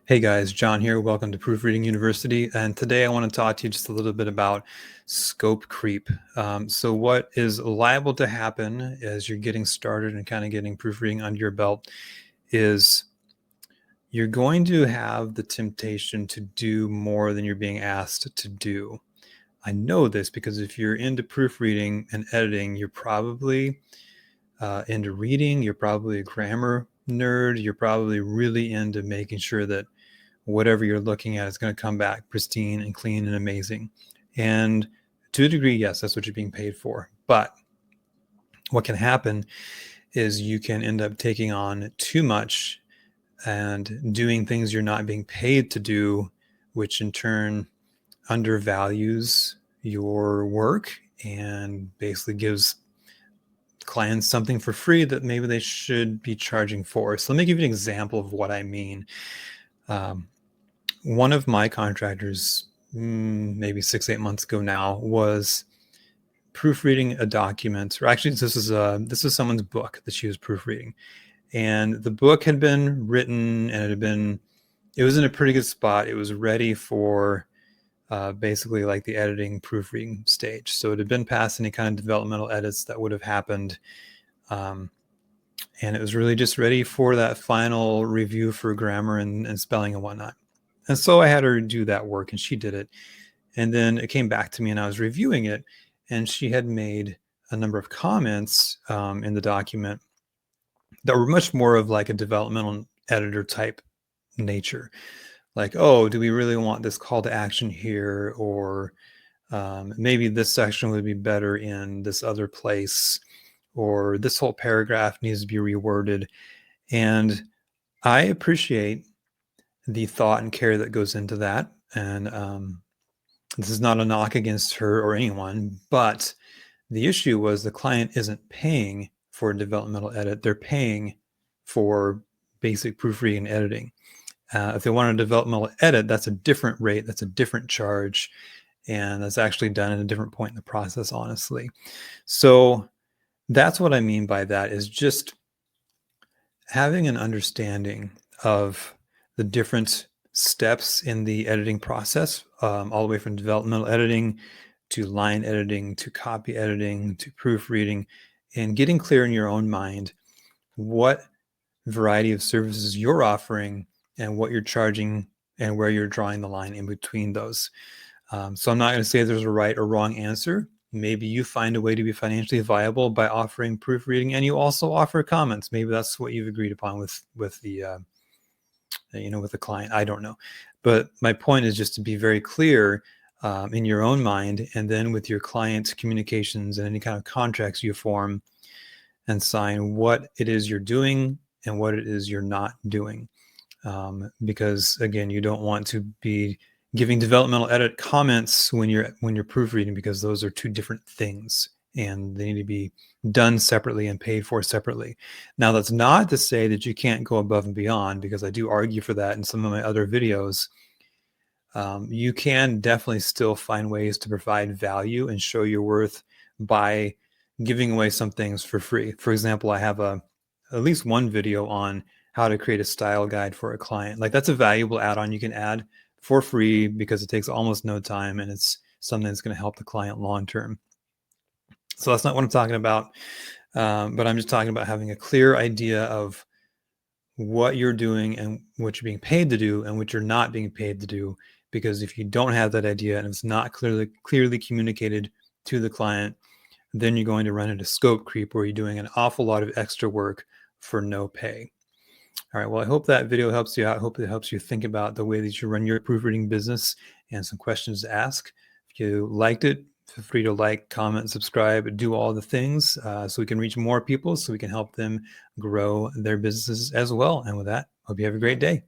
Hey guys, John here. Welcome to Proofreading University. And today I want to talk to you just a little bit about scope creep. So what is liable to happen as you're getting started and kind of getting proofreading under your belt is you're going to have the temptation to do more than you're being asked to do. I know this because if you're into proofreading and editing, you're probably into reading, you're probably a grammar nerd, you're probably really into making sure that whatever you're looking at is going to come back pristine and clean and amazing. And to a degree, yes, that's what you're being paid for. But what can happen is you can end up taking on too much and doing things you're not being paid to do, which in turn undervalues your work and basically gives clients something for free that maybe they should be charging for. So let me give you an example of what I mean. One of my contractors, maybe 6-8 months ago now, was proofreading a document, or actually this is someone's book that she was proofreading. And the book had been written and it was in a pretty good spot. It was ready for basically like the editing proofreading stage. So it had been past any kind of developmental edits that would have happened. And it was really just ready for that final review for grammar and spelling and whatnot. And so I had her do that work and she did it. And then it came back to me and I was reviewing it and she had made a number of comments in the document that were much more of like a developmental editor type nature. Like, oh, do we really want this call to action here? Or maybe this section would be better in this other place, or this whole paragraph needs to be reworded. And I appreciate the thought and care that goes into that. And this is not a knock against her or anyone, but the issue was the client isn't paying for a developmental edit. They're paying for basic proofreading and editing. If they want a developmental edit, that's a different rate, that's a different charge, and that's actually done at a different point in the process, honestly. So that's what I mean by that, is just having an understanding of the different steps in the editing process, all the way from developmental editing to line editing to copy editing to proofreading, and getting clear in your own mind what variety of services you're offering and what you're charging and where you're drawing the line in between those. So I'm not going to say there's a right or wrong answer. Maybe you find a way to be financially viable by offering proofreading, and you also offer comments. Maybe that's what you've agreed upon with the with the client. I don't know, but my point is just to be very clear in your own mind, and then with your client's communications and any kind of contracts you form and sign, what it is you're doing and what it is you're not doing. Because again, you don't want to be giving developmental edit comments when you're proofreading, because those are two different things and they need to be done separately and paid for separately. Now, that's not to say that you can't go above and beyond, because I do argue for that in some of my other videos. You can definitely still find ways to provide value and show your worth by giving away some things for free. For example, I have at least one video on how to create a style guide for a client. Like, that's a valuable add-on you can add for free because it takes almost no time and it's something that's going to help the client long-term. So that's not what I'm talking about. But I'm just talking about having a clear idea of what you're doing and what you're being paid to do and what you're not being paid to do. Because if you don't have that idea and it's not clearly communicated to the client, then you're going to run into scope creep, where you're doing an awful lot of extra work for no pay. All right, well, I hope that video helps you out. I hope it helps you think about the way that you run your proofreading business and some questions to ask. If you liked it, feel free to like, comment, subscribe, do all the things so we can reach more people, so we can help them grow their businesses as well. And with that, hope you have a great day.